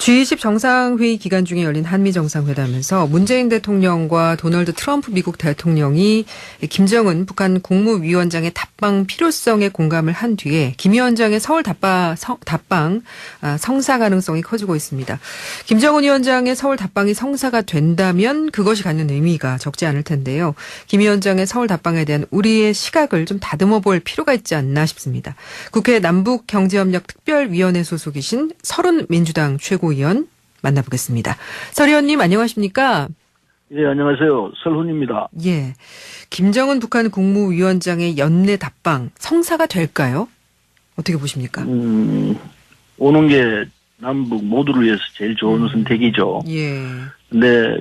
G20 정상회의 기간 중에 열린 한미정상회담에서 문재인 대통령과 도널드 트럼프 미국 대통령이 김정은 북한 국무위원장의 답방 필요성에 공감을 한 뒤에 김 위원장의 서울 답방 성사 가능성이 커지고 있습니다. 김정은 위원장의 서울 답방이 성사가 된다면 그것이 갖는 의미가 적지 않을 텐데요. 김 위원장의 서울 답방에 대한 우리의 시각을 좀 다듬어 볼 필요가 있지 않나 싶습니다. 국회 남북경제협력 특별위원회 소속이신 설훈 민주당 최고위원 만나보겠습니다. 설 의원님 안녕하십니까? 예, 안녕하세요. 설훈입니다. 예, 김정은 북한 국무위원장의 연내 답방 성사가 될까요? 어떻게 보십니까? 오는 게 남북 모두를 위해서 제일 좋은 선택이죠. 예. 근데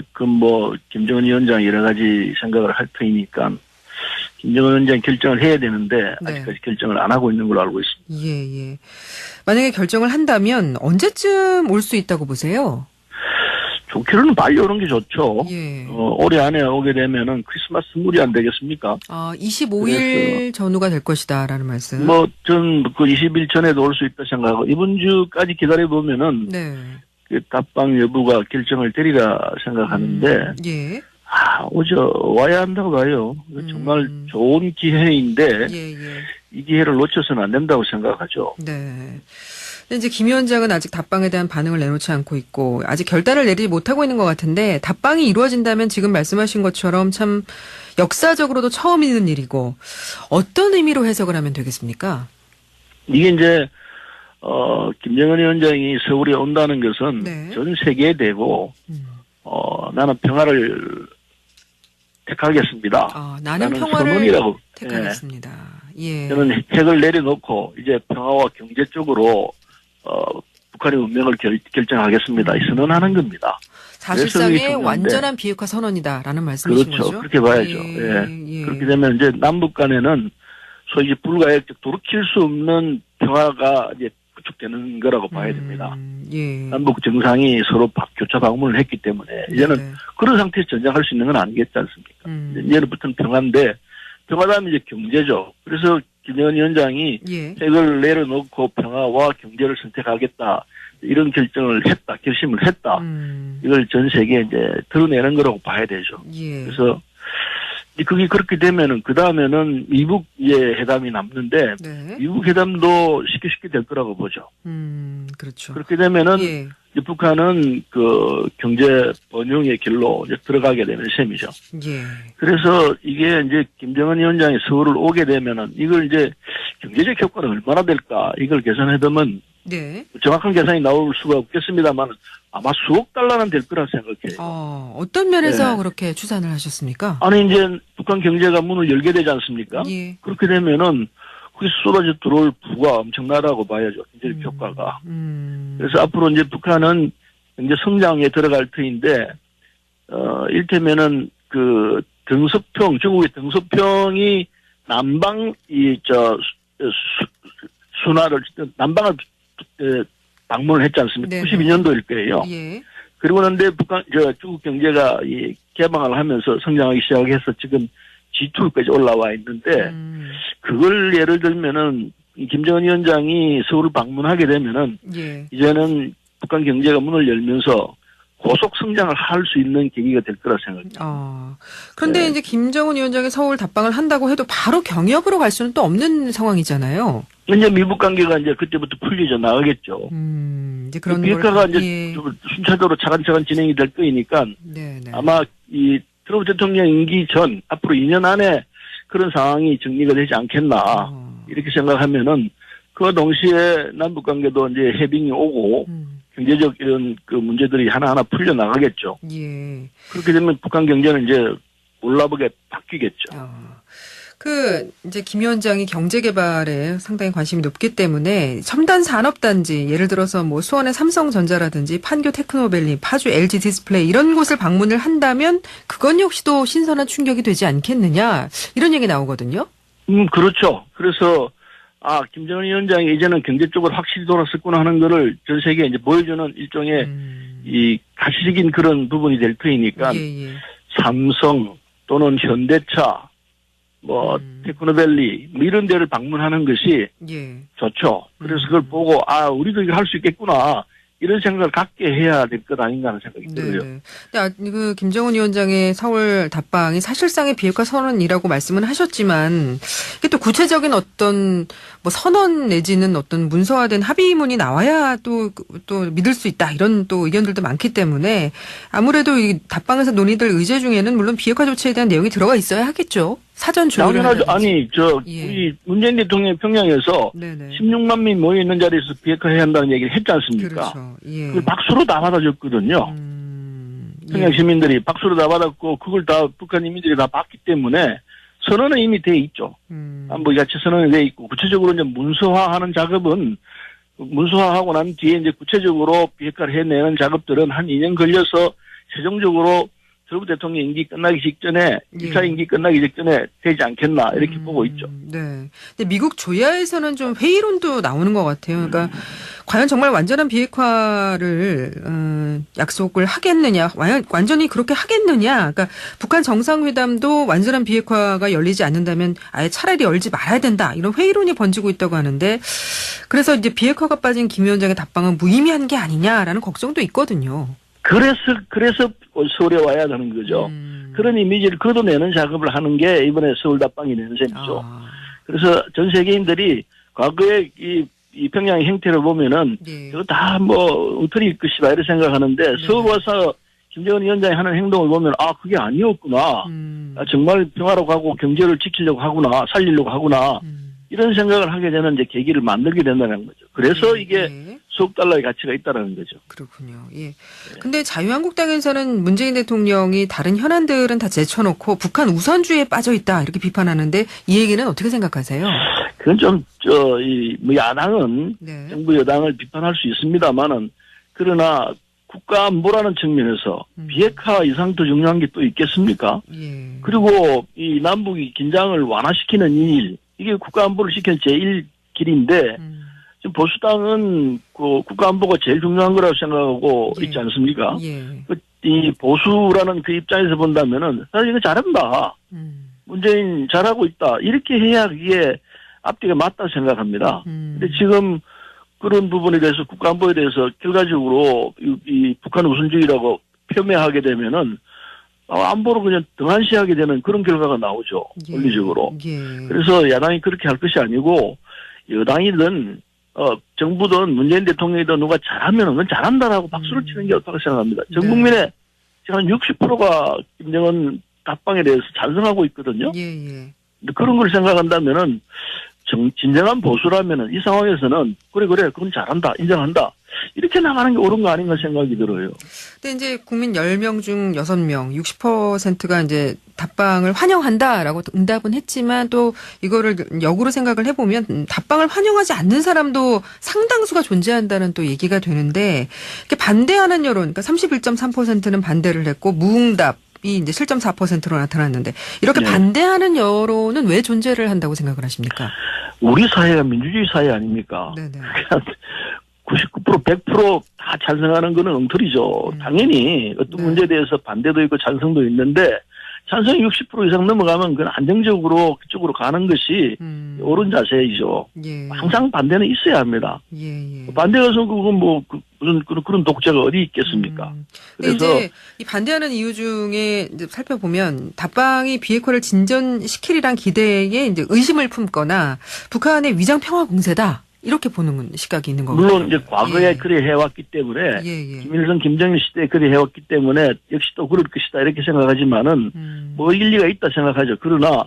김정은 위원장 여러 가지 생각을 할 터이니까 김정은 위원장 결정을 해야 되는데 네. 아직까지 결정을 안 하고 있는 걸로 알고 있습니다. 예. 만약에 결정을 한다면 언제쯤 올 수 있다고 보세요? 좋기로는 빨리 오는 게 좋죠. 예. 올해 안에 오게 되면은 크리스마스 선물이 안 되겠습니까? 25일 전후가 될 것이다라는 말씀. 전 그 20일 전에도 올 수 있다 생각하고 이번 주까지 기다려 보면은 네. 그 답방 여부가 결정을 되리라 생각하는데. 예. 와야 한다고 봐요. 정말 좋은 기회인데 예. 이 기회를 놓쳐서는 안 된다고 생각하죠. 네. 근데 이제 김 위원장은 아직 답방에 대한 반응을 내놓지 않고 있고 아직 결단을 내리지 못하고 있는 것 같은데 답방이 이루어진다면 지금 말씀하신 것처럼 참 역사적으로도 처음 있는 일이고 어떤 의미로 해석을 하면 되겠습니까? 이게 이제 김정은 위원장이 서울에 온다는 것은 네. 전 세계에 대고 나는 평화를 택하겠습니다. 나는 평화를 선언이라고 택하겠습니다. 예. 저는 핵을 내려놓고 이제 평화와 경제 쪽으로 북한의 운명을 결정하겠습니다. 이 선언하는 겁니다. 사실상의 완전한 비핵화 선언이다라는 말씀이신 그렇죠. 거죠? 그렇게 봐야죠. 예. 그렇게 되면 이제 남북 간에는 소위 이제 불가역적 돌이킬 수 없는 평화가 이제 구축되는 거라고 봐야 됩니다. 예. 남북 정상이 서로 교차 방문을 했기 때문에 이제는 그런 상태에서 전쟁할 수 있는 건 아니겠지 않습니까? 이제부터는 평화인데 평화다음에 이제 경제죠. 그래서 김정은 위원장이 핵을 내려놓고 평화와 경제를 선택하겠다 이런 결심을 했다. 이걸 전 세계에 이제 드러내는 거라고 봐야 되죠. 예. 그래서 그게 그렇게 되면은 그 다음에는 미북의 회담이 남는데 미북 회담도 쉽게 될 거라고 보죠. 그렇죠. 그렇게 되면은 이제 북한은 그 경제 번영의 길로 이제 들어가게 되는 셈이죠. 예. 그래서 이게 이제 김정은 위원장이 서울을 오게 되면은 이걸 이제 경제적 효과는 얼마나 될까 이걸 계산해보면 정확한 계산이 나올 수가 없겠습니다만 아마 수억 달러는 될 거라 생각해요. 어떤 면에서 그렇게 추산을 하셨습니까? 아니 이제 북한 경제가 문을 열게 되지 않습니까? 예. 그렇게 되면은 거기서 쏟아져 들어올 부가 엄청나다고 봐야죠. 경제적 효과가. 그래서 앞으로 이제 북한은 경제 성장에 들어갈 터인데 일테면은 그 중국의 등소평이 남방을 방문을 했지 않습니까? 92년도일 거예요. 예. 그리고 그런데 중국 경제가 개방을 하면서 성장하기 시작해서 지금 G2까지 올라와 있는데 그걸 예를 들면은 김정은 위원장이 서울을 방문하게 되면은 이제는 북한 경제가 문을 열면서 고속 성장을 할 수 있는 계기가 될 거라 생각합니다. 그런데 이제 김정은 위원장이 서울 답방을 한다고 해도 바로 경협으로 갈 수는 또 없는 상황이잖아요. 이제 미북 관계가 이제 그때부터 풀리져 나가겠죠. 이제 그런 비핵화가 이제 순차적으로 차근차근 진행이 될 거니까 아마 이 트럼프 대통령 임기 전 앞으로 2년 안에 그런 상황이 정리가 되지 않겠나 이렇게 생각하면은 그 동시에 남북 관계도 이제 해빙이 오고 경제적 이런 그 문제들이 하나하나 풀려 나가겠죠. 예. 그렇게 되면 북한 경제는 이제 올라보게 바뀌겠죠. 이제 김 위원장이 경제 개발에 상당히 관심이 높기 때문에 첨단 산업단지, 예를 들어서 뭐 수원의 삼성전자라든지 판교 테크노밸리, 파주 LG 디스플레이 이런 곳을 방문을 한다면 그건 역시도 신선한 충격이 되지 않겠느냐 이런 얘기 나오거든요. 그렇죠. 그래서 김정은 위원장이 이제는 경제 쪽으로 확실히 돌아섰구나 하는 거를 전 세계에 이제 보여주는 일종의 이 가시적인 그런 부분이 될 터이니까 삼성 또는 현대차 테크노밸리 이런 데를 방문하는 것이 좋죠. 그래서 그걸 보고 우리도 이걸 할 수 있겠구나 이런 생각을 갖게 해야 될 것 아닌가 하는 생각이 들어요. 근데 그 김정은 위원장의 서울 답방이 사실상의 비핵화 선언이라고 말씀은 하셨지만 이게 또 구체적인 어떤 뭐 선언 내지는 어떤 문서화된 합의문이 나와야 또 믿을 수 있다 이런 또 의견들도 많기 때문에 아무래도 이 답방에서 논의될 의제 중에는 물론 비핵화 조치에 대한 내용이 들어가 있어야 하겠죠. 사전 조율을 당연하죠. 아니 우리 문재인 대통령이 평양에서 16만 명이 모여 있는 자리에서 비핵화해야 한다는 얘기를 했지 않습니까? 그렇죠. 그걸 박수로 다 받아줬거든요. 평양 시민들이 박수로 다 받았고 그걸 다 북한 인민들이 다 받기 때문에 선언은 이미 돼 있죠. 안보 자체 선언이 돼 있고 구체적으로 이제 문서화하는 작업은 문서화하고 난 뒤에 이제 구체적으로 비핵화를 해내는 작업들은 한 2년 걸려서 최종적으로 트럼프 대통령 임기 끝나기 직전에 1차 임기 끝나기 직전에 되지 않겠나 이렇게 보고 있죠. 네. 근데 미국 조야에서는 좀 회의론도 나오는 것 같아요. 그러니까 과연 정말 완전한 비핵화를 약속을 하겠느냐, 완전히 그렇게 하겠느냐. 그러니까 북한 정상회담도 완전한 비핵화가 열리지 않는다면 아예 차라리 열지 말아야 된다. 이런 회의론이 번지고 있다고 하는데 그래서 이제 비핵화가 빠진 김 위원장의 답방은 무의미한 게 아니냐라는 걱정도 있거든요. 그래서 서울에 와야 하는 거죠. 그런 이미지를 걷어내는 작업을 하는 게 이번에 서울 답방이 되는 셈이죠. 그래서 전 세계인들이 과거에 이 평양의 행태를 보면은 이거 다 뭐 엉터리일 것이다 이렇게 생각하는데 서울 와서 김정은 위원장이 하는 행동을 보면 그게 아니었구나. 정말 평화로 가고 경제를 지키려고 하구나. 살리려고 하구나. 이런 생각을 하게 되는 이제 계기를 만들게 된다는 거죠. 그래서 이게 수억 달러의 가치가 있다는 거죠. 그렇군요. 예. 근데 자유한국당에서는 문재인 대통령이 다른 현안들은 다 제쳐놓고 북한 우선주의에 빠져 있다 이렇게 비판하는데 이 얘기는 어떻게 생각하세요? 그건 좀 야당은 정부 여당을 비판할 수 있습니다만은 그러나 국가 안보라는 측면에서 비핵화 이상 더 중요한 게 또 있겠습니까? 그리고 이 남북이 긴장을 완화시키는 일 이게 국가 안보를 지키는 제일 길인데 지금 보수당은 그 국가 안보가 제일 중요한 거라고 생각하고 있지 않습니까? 이 보수라는 그 입장에서 본다면은 사실 이거 잘한다. 문재인 잘하고 있다. 이렇게 해야 그게 앞뒤가 맞다고 생각합니다. 근데 지금 그런 부분에 대해서 국가 안보에 대해서 결과적으로 이 북한 우선주의라고 표명하게 되면은 안보로 그냥 등한시하게 되는 그런 결과가 나오죠. 논리적으로. 그래서 야당이 그렇게 할 것이 아니고 여당이든 정부든 문재인 대통령이든 누가 잘하면 그건 잘한다라고 박수를 치는 게 옳다고 생각합니다. 전 국민의 지금 한 60%가 김정은 답방에 대해서 찬성하고 있거든요. 근데 그런 걸 생각한다면은 진정한 보수라면은 이 상황에서는 그래 그건 잘한다 인정한다 이렇게 나가는 게 옳은 거 아닌가 생각이 들어요. 근데 이제 국민 10명 중 6명 60%가 이제 답방을 환영한다라고 응답은 했지만 또 이거를 역으로 생각을 해보면 답방을 환영하지 않는 사람도 상당수가 존재한다는 또 얘기가 되는데 이렇게 반대하는 여론 그러니까 31.3%는 반대를 했고 무응답 이 이제 7.4%로 나타났는데 이렇게 반대하는 여론은 왜 존재를 한다고 생각을 하십니까? 우리 사회가 민주주의 사회 아닙니까? 99% 100% 다 찬성하는 거는 엉터리죠. 당연히 어떤 문제에 대해서 반대도 있고 찬성도 있는데 찬성이 60% 이상 넘어가면 그건 안정적으로 그쪽으로 가는 것이 옳은 자세이죠. 항상 반대는 있어야 합니다. 반대가 서 그건 뭐 무슨 그런 독재가 어디 있겠습니까? 그래서 이제 이 반대하는 이유 중에 이제 살펴보면 답방이 비핵화를 진전시키리란 기대에 이제 의심을 품거나 북한의 위장 평화 공세다. 이렇게 보는 시각이 있는 거고요. 물론 이제 과거에 그래 해왔기 때문에 김일성, 김정일 시대에 그래 해왔기 때문에 역시 또 그럴 것이다 이렇게 생각하지만은 뭐 일리가 있다 생각하죠. 그러나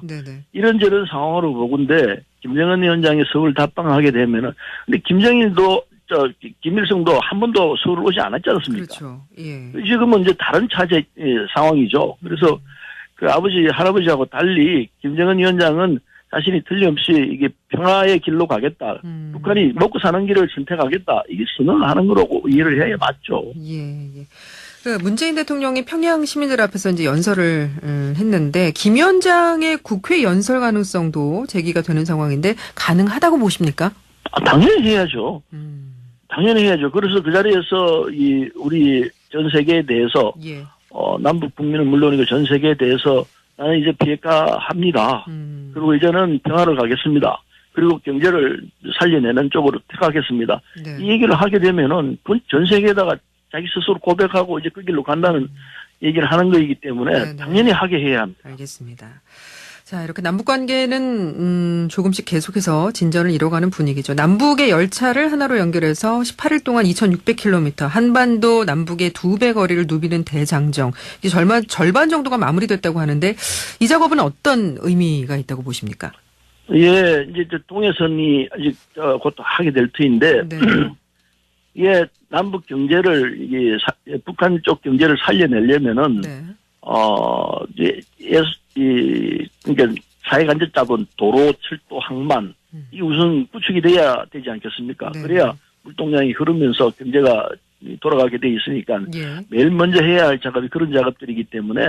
이런저런 상황으로 보건데 김정은 위원장이 서울 답방하게 되면은 근데 김일성도 한 번도 서울 오지 않았지 않습니까? 그렇죠. 지금은 이제 다른 차제 상황이죠. 그래서 그 아버지 할아버지하고 달리 김정은 위원장은 자신이 틀림없이 이게 평화의 길로 가겠다. 북한이 먹고 사는 길을 선택하겠다. 이게 선언을 하는 거라고 이해를 해야 맞죠. 그 문재인 대통령이 평양 시민들 앞에서 이제 연설을 했는데 김 위원장의 국회 연설 가능성도 제기가 되는 상황인데 가능하다고 보십니까? 당연히 해야죠. 당연히 해야죠. 그래서 그 자리에서 우리 전 세계에 대해서 남북 북민은 물론이고 전 세계에 대해서 나는 이제 비핵화 합니다. 그리고 이제는 평화를 가겠습니다. 그리고 경제를 살려내는 쪽으로 택하겠습니다. 네. 이 얘기를 하게 되면은 전 세계에다가 자기 스스로 고백하고 이제 그 길로 간다는 얘기를 하는 거이기 때문에 네네. 당연히 하게 해야 합니다. 알겠습니다. 자, 이렇게 남북 관계는 조금씩 계속해서 진전을 이뤄가는 분위기죠. 남북의 열차를 하나로 연결해서 18일 동안 2,600km, 한반도 남북의 2배 거리를 누비는 대장정. 이게 절반 정도가 마무리됐다고 하는데 이 작업은 어떤 의미가 있다고 보십니까? 예, 이제 동해선이 아직 곧 하게 될 터인데 네. 예, 남북 경제를 이게 북한 쪽 경제를 살려내려면은 네. 그러니까 사회간접자본, 도로, 철도, 항만 이 우선 구축이 돼야 되지 않겠습니까? 네. 그래야 물동량이 흐르면서 경제가 돌아가게 돼 있으니까 예. 매일 먼저 해야 할 작업이 그런 작업들이기 때문에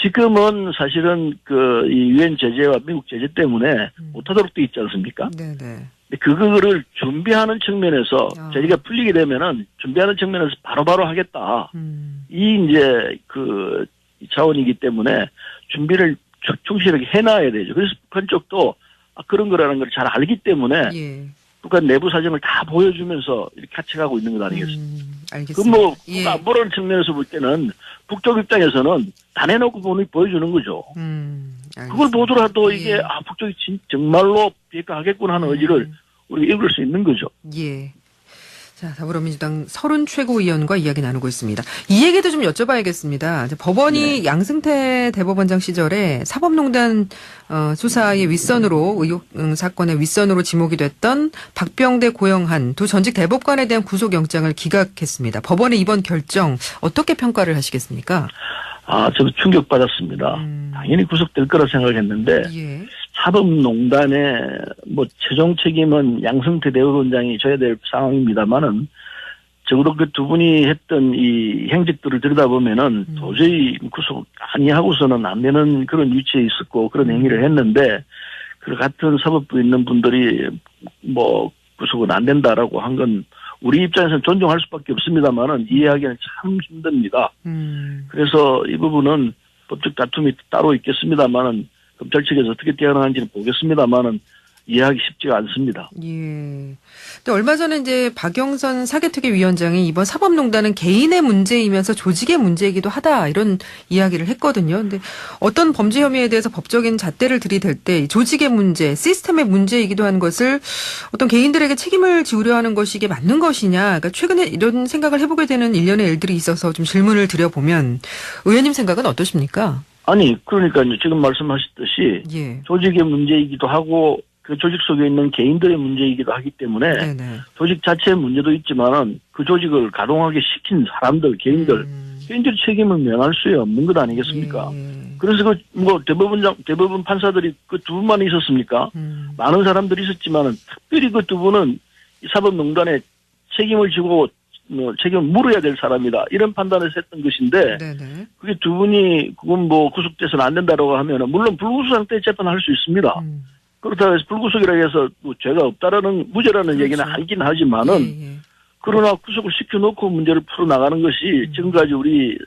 지금은 사실은 이 유엔 제재와 미국 제재 때문에 못하도록 돼 있지 않습니까? 네네. 그거를 준비하는 측면에서 제재가 풀리게 되면은 준비하는 측면에서 바로바로 하겠다. 이 이제 차원이기 때문에 준비를 충실하게 해놔야 되죠. 그래서 북한 쪽도 그런 거라는 걸 잘 알기 때문에 예. 북한 내부 사정을 다 보여주면서 이렇게 같이 가고 있는 것 아니겠습니까? 알겠습니다. 그 예. 안 보라는 측면에서 볼 때는 북쪽 입장에서는 다 내놓고 보여주는 거죠. 그걸 보더라도 예. 이게 북쪽이 정말로 비핵화하겠구나 하는 의지를 우리가 읽을 수 있는 거죠. 예. 자, 더불어민주당 서른 최고위원과 이야기 나누고 있습니다. 이 얘기도 좀 여쭤봐야겠습니다. 법원이 네. 양승태 대법원장 시절에 사법농단 수사의 윗선으로 의혹 사건의 윗선으로 지목이 됐던 박병대, 고영한 두 전직 대법관에 대한 구속영장을 기각했습니다. 법원의 이번 결정 어떻게 평가를 하시겠습니까? 저도 충격받았습니다. 당연히 구속될 거라 생각했는데 예. 사법농단의 최종 책임은 양승태 대법원장이 져야 될 상황입니다만은 적어도 그 두 분이 했던 이 행적들을 들여다보면은 도저히 구속 아니하고서는 안 되는 그런 위치에 있었고 그런 행위를 했는데 그 같은 사법부에 있는 분들이 구속은 안 된다라고 한 건 우리 입장에서는 존중할 수밖에 없습니다만은 이해하기는 참 힘듭니다. 그래서 이 부분은 법적 다툼이 따로 있겠습니다만은 검찰 측에서 어떻게 대응하는지는 보겠습니다만은 이해하기 쉽지가 않습니다. 예. 근데 얼마 전에 이제 박영선 사개특위위원장이 이번 사법농단은 개인의 문제이면서 조직의 문제이기도 하다 이런 이야기를 했거든요. 근데 어떤 범죄 혐의에 대해서 법적인 잣대를 들이댈 때 조직의 문제, 시스템의 문제이기도 한 것을 어떤 개인들에게 책임을 지우려 하는 것이 이게 맞는 것이냐. 그러니까 최근에 이런 생각을 해보게 되는 일련의 일들이 있어서 좀 질문을 드려보면 의원님 생각은 어떠십니까? 아니, 그러니까요. 지금 말씀하셨듯이 예. 조직의 문제이기도 하고 그 조직 속에 있는 개인들의 문제이기도 하기 때문에 네네. 조직 자체의 문제도 있지만은 그 조직을 가동하게 시킨 사람들, 개인들의 책임을 면할 수 없는 것 아니겠습니까? 그래서 대법원 판사들이 그 두 분만 있었습니까? 많은 사람들이 있었지만은 특별히 그 두 분은 이 사법농단에 책임을 지고 책임을 물어야 될 사람이다. 이런 판단을 했던 것인데 네네. 그게 두 분이 그건 구속돼서는 안 된다라고 하면은 물론 불구속 상태에 재판할 수 있습니다. 그렇다고 해서 불구속이라고 해서 죄가 없다라는 무죄라는 그렇죠. 얘기는 하긴 하지만은 예. 그러나 구속을 시켜놓고 문제를 풀어나가는 것이 지금까지 우리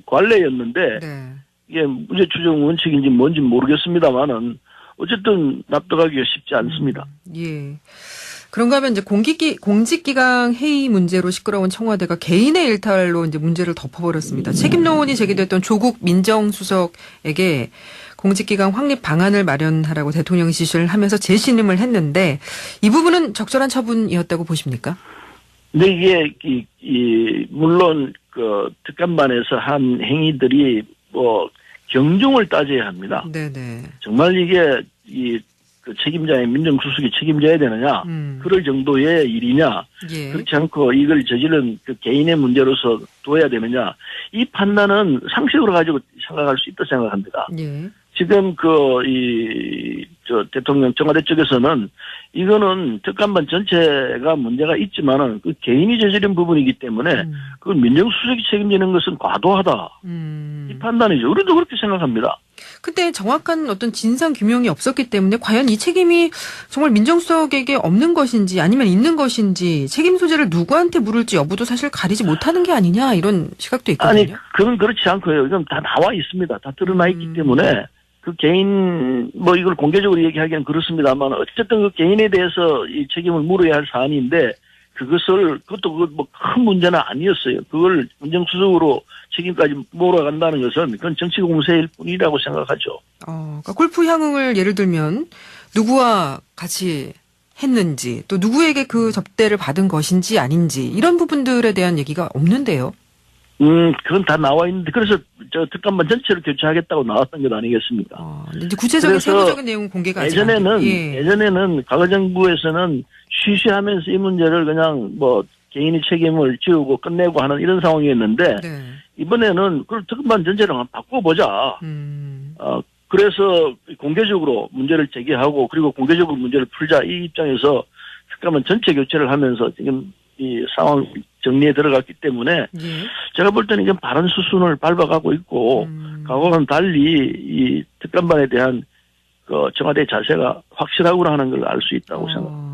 관례였는데 네. 이게 무죄 추정 원칙인지 뭔지 모르겠습니다만은 어쨌든 납득하기가 쉽지 않습니다. 예. 그런가 하면 이제 공직기강 해이 문제로 시끄러운 청와대가 개인의 일탈로 이제 문제를 덮어버렸습니다. 책임론이 제기됐던 조국 민정수석에게 공직기강 확립 방안을 마련하라고 대통령이 지시를 하면서 재신임을 했는데 이 부분은 적절한 처분이었다고 보십니까? 네, 이게 물론 그 특감반에서 한 행위들이 경중을 따져야 합니다. 네네. 정말 이게 그 책임자의 민정수석이 책임져야 되느냐, 그럴 정도의 일이냐, 예. 그렇지 않고 이걸 저지른 그 개인의 문제로서 둬야 되느냐, 이 판단은 상식으로 가지고 생각할 수 있다 생각합니다. 예. 지금 대통령 청와대 쪽에서는 이거는 특감반 전체가 문제가 있지만은 그 개인이 저지른 부분이기 때문에 그걸 민정수석이 책임지는 것은 과도하다. 이 판단이죠. 우리도 그렇게 생각합니다. 근데 정확한 어떤 진상 규명이 없었기 때문에 과연 이 책임이 정말 민정수석에게 없는 것인지 아니면 있는 것인지 책임 소재를 누구한테 물을지 여부도 사실 가리지 못하는 게 아니냐 이런 시각도 있거든요. 아니, 그건 그렇지 않고요. 이건 다 나와 있습니다. 다 드러나 있기 때문에 그 개인 뭐 이걸 공개적으로 얘기하기는 그렇습니다만 어쨌든 그 개인에 대해서 이 책임을 물어야 할 사안인데 그것도 뭐 큰 문제는 아니었어요. 그걸 민정수석으로 책임까지 몰아간다는 것은 그건 정치 공세일 뿐이라고 생각하죠. 그러니까 골프 향응을 예를 들면 누구와 같이 했는지 또 누구에게 그 접대를 받은 것인지 아닌지 이런 부분들에 대한 얘기가 없는데요. 그건 다 나와 있는데 그래서 저 특감반 전체를 교체하겠다고 나왔던 것 아니겠습니까? 이제 구체적인 세부적인 내용 공개가 아직 예전에는 과거 정부에서는 쉬쉬하면서 이 문제를 그냥 뭐 개인이 책임을 지우고 끝내고 하는 이런 상황이었는데 네. 이번에는 그걸 특감반 전체를 한번 바꿔보자. 그래서 공개적으로 문제를 제기하고 그리고 공개적으로 문제를 풀자 이 입장에서 특감반 전체 교체를 하면서 지금 이 상황 정리에 들어갔기 때문에 제가 볼 때는 이제 바른 수순을 밟아가고 있고 과거와는 달리 이 특감반에 대한 그 청와대 자세가 확실하구나 하는 걸 알 수 있다고 생각합니다.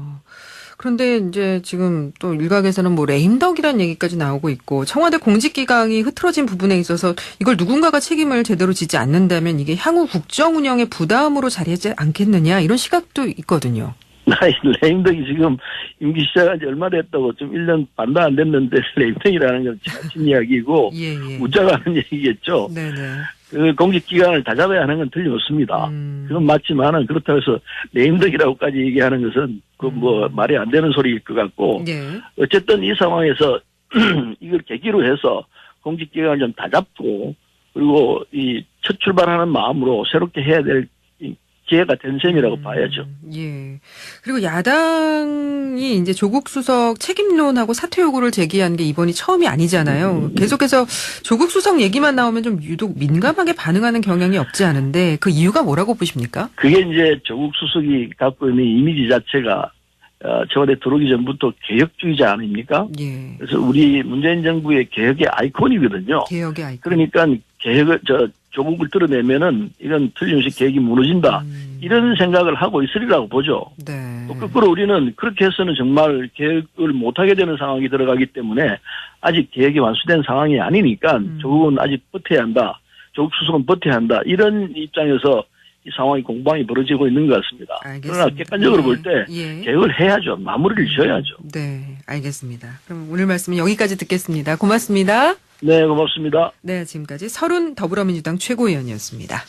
그런데 이제 지금 또 일각에서는 뭐 레임덕이라는 얘기까지 나오고 있고 청와대 공직기강이 흐트러진 부분에 있어서 이걸 누군가가 책임을 제대로 지지 않는다면 이게 향후 국정 운영의 부담으로 자리하지 않겠느냐 이런 시각도 있거든요. 레임덕이 지금 임기 시작한 지 얼마 됐다고 좀 1년 반도 안 됐는데 레임덕이라는 건 자신 이야기고 웃자가 하는 얘기겠죠. 네네. 그 공직기관을 다 잡아야 하는 건 틀림없습니다. 그건 맞지만은 그렇다고 해서 레임덕이라고까지 얘기하는 것은 그 뭐 말이 안 되는 소리일 것 같고 어쨌든 이 상황에서 이걸 계기로 해서 공직기관을 좀 다 잡고 그리고 이 첫 출발하는 마음으로 새롭게 해야 될 기회가 된 셈이라고 봐야죠. 예. 그리고 야당이 이제 조국 수석 책임론하고 사퇴 요구를 제기한 게 이번이 처음이 아니잖아요. 계속해서 조국 수석 얘기만 나오면 좀 유독 민감하게 반응하는 경향이 없지 않은데 그 이유가 뭐라고 보십니까? 그게 이제 조국 수석이 갖고 있는 이미지 자체가 청와대 들어오기 전부터 개혁주의자 아닙니까? 예. 그래서 우리 문재인 정부의 개혁의 아이콘이거든요. 개혁의 아이콘. 그러니까 조국을 뜯어내면은 이건 틀림없이 계획이 무너진다. 이런 생각을 하고 있으리라고 보죠. 네. 또 거꾸로 우리는 그렇게 해서는 정말 계획을 못하게 되는 상황이 들어가기 때문에 아직 계획이 완수된 상황이 아니니까 조국은 아직 버텨야 한다. 조국 수석은 버텨야 한다. 이런 입장에서 이 상황이 공방이 벌어지고 있는 것 같습니다. 알겠습니다. 그러나 객관적으로 볼 때 계획을 해야죠. 마무리를 지어야죠. 네, 알겠습니다. 그럼 오늘 말씀은 여기까지 듣겠습니다. 고맙습니다. 네, 고맙습니다. 네, 지금까지 서른 더불어민주당 최고위원이었습니다.